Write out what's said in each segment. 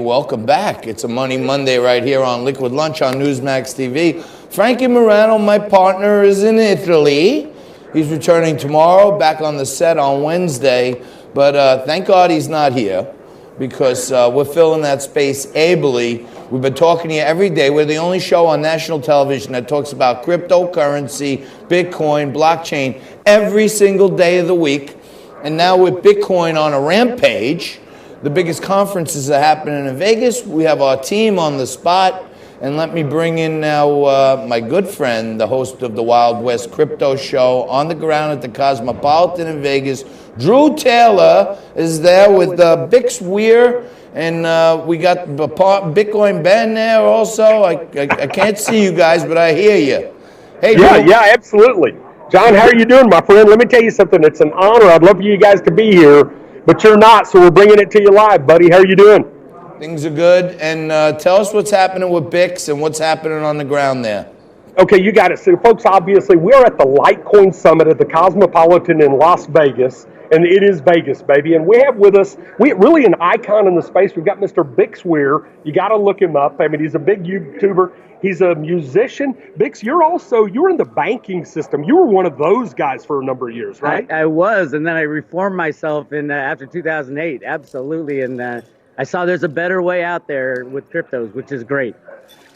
welcome back. It's a Money Monday right here on Liquid Lunch on Newsmax TV. Frankie Morano, my partner, is in Italy. He's returning tomorrow, back on the set on Wednesday. But thank God he's not here, because we're filling that space ably. We've been talking to you every day. We're the only show on national television that talks about cryptocurrency, Bitcoin, blockchain, every single day of the week. And now with Bitcoin on a rampage, the biggest conferences are happening in Vegas. We have our team on the spot. And let me bring in now my good friend, the host of the Wild West Crypto Show, on the ground at the Cosmopolitan in Vegas. Drew Taylor is there with Bix Weir, and we got Bitcoin Ben there also. I can't see you guys, but I hear you. Hey, Drew. Yeah, absolutely. John, how are you doing, my friend? Let me tell you something. It's an honor. I'd love for you guys to be here, but you're not, so we're bringing it to you live, buddy. How are you doing? Things are good. And tell us what's happening with Bix and what's happening on the ground there. Okay, you got it. So, folks, obviously, we're at the Litecoin Summit at the Cosmopolitan in Las Vegas, and it is Vegas, baby. And we have with us, really an icon in the space. We've got Mr. Bix Weir. You got to look him up. I mean, he's a big YouTuber. He's a musician. Bix, you're in the banking system. You were one of those guys for a number of years, right? I was, and then I reformed myself after 2008, absolutely. And I saw there's a better way out there with cryptos, which is great.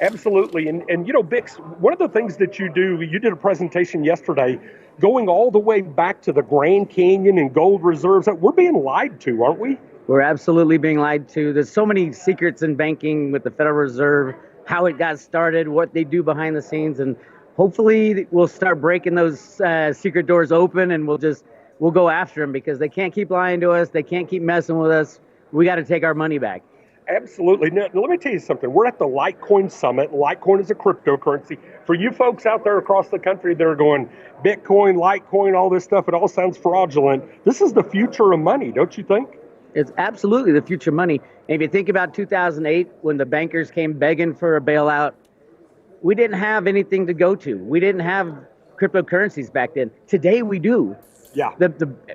Absolutely. And you know, Bix, one of the things that you did a presentation yesterday going all the way back to the Grand Canyon and gold reserves. We're being lied to, aren't we? We're absolutely being lied to. There's so many secrets in banking with the Federal Reserve, how it got started, what they do behind the scenes, and hopefully we'll start breaking those secret doors open, and we'll go after them, because they can't keep lying to us. They can't keep messing with us. We got to take our money back. Absolutely. Now, let me tell you something. We're at the Litecoin Summit. Litecoin is a cryptocurrency. For you folks out there across the country that are going, Bitcoin, Litecoin, all this stuff, it all sounds fraudulent. This is the future of money, don't you think? It's absolutely the future of money. And if you think about 2008, when the bankers came begging for a bailout, we didn't have anything to go to. We didn't have cryptocurrencies back then. Today we do. Yeah.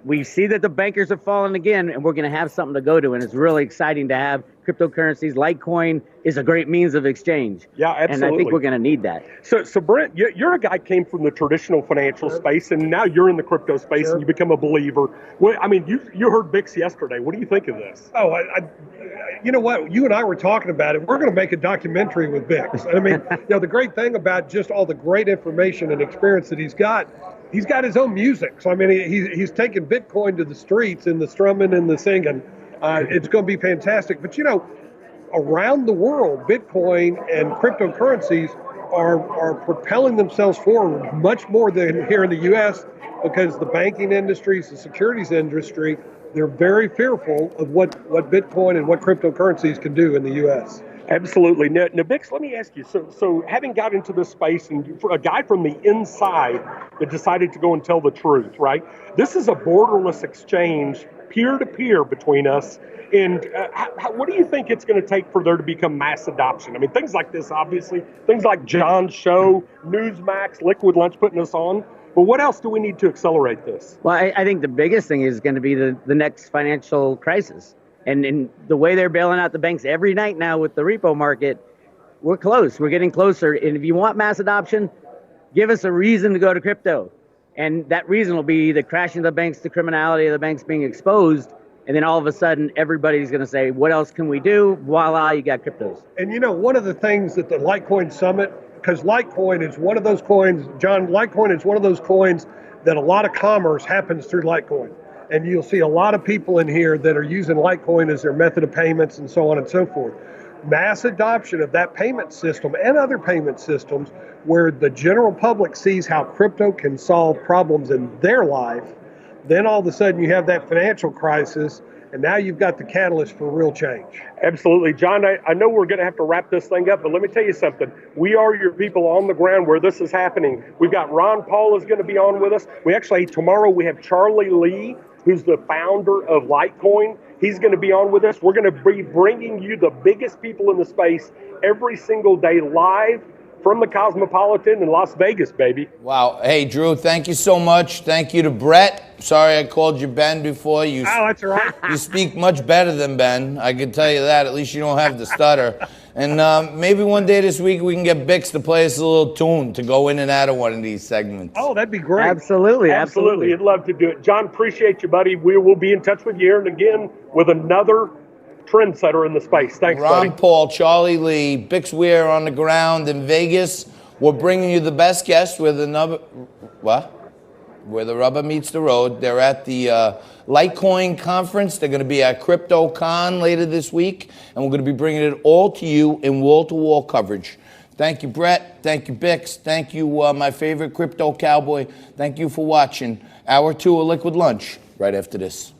We see that the bankers have fallen again, and we're going to have something to go to, and it's really exciting to have cryptocurrencies. Litecoin is a great means of exchange. Yeah, absolutely. And I think we're going to need that. So Brent, you're a guy came from the traditional financial space, and now you're in the crypto space, and you become a believer. Well, I mean, you heard Bix yesterday. What do you think of this? Oh, you know what? You and I were talking about it. We're going to make a documentary with Bix. I mean, the great thing about just all the great information and experience that he's got his own music. So, I mean, he's taking Bitcoin to the streets and the strumming and the singing. It's going to be fantastic. But, around the world, Bitcoin and cryptocurrencies are propelling themselves forward much more than here in the U.S. because the banking industries, the securities industry, they're very fearful of what Bitcoin and what cryptocurrencies can do in the U.S. Absolutely. Now, Bix, let me ask you, so having got into this space and a guy from the inside that decided to go and tell the truth, right? This is a borderless exchange, peer-to-peer between us. And what do you think it's going to take for there to become mass adoption? I mean, things like this, obviously, things like John's show, Newsmax, Liquid Lunch putting us on. But what else do we need to accelerate this? Well, I think the biggest thing is going to be the next financial crisis. And the way they're bailing out the banks every night now with the repo market, we're close. We're getting closer. And if you want mass adoption, give us a reason to go to crypto. And that reason will be the crashing of the banks, the criminality of the banks being exposed. And then all of a sudden, everybody's going to say, what else can we do? Voila, you got cryptos. And one of the things that the Litecoin Summit, because Litecoin is one of those coins, John, Litecoin is one of those coins that a lot of commerce happens through Litecoin. And you'll see a lot of people in here that are using Litecoin as their method of payments and so on and so forth. Mass adoption of that payment system and other payment systems where the general public sees how crypto can solve problems in their life, then all of a sudden you have that financial crisis, and now you've got the catalyst for real change. Absolutely. John, I know we're going to have to wrap this thing up, but let me tell you something. We are your people on the ground where this is happening. We've got Ron Paul is going to be on with us. Tomorrow we have Charlie Lee, who's the founder of Litecoin. He's going to be on with us. We're going to be bringing you the biggest people in the space every single day live from the Cosmopolitan in Las Vegas, baby. Wow. Hey, Drew, thank you so much. Thank you to Brett. Sorry I called you Ben before. Oh, that's all right. You speak much better than Ben. I can tell you that. At least you don't have the stutter. And maybe one day this week we can get Bix to play us a little tune to go in and out of one of these segments. Oh, that'd be great. Absolutely. I'd love to do it. John, appreciate you, buddy. We will be in touch with you here and again with another trendsetter in the space. Thanks, Ron buddy. Paul, Charlie Lee, Bix Weir on the ground in Vegas. We're bringing you the best guests with another, what? Where the rubber meets the road. They're at the Litecoin conference. They're going to be at CryptoCon later this week, and we're going to be bringing it all to you in wall-to-wall coverage. Thank you, Brett. Thank you, Bix. Thank you, my favorite crypto cowboy. Thank you for watching Hour 2 of Liquid Lunch right after this.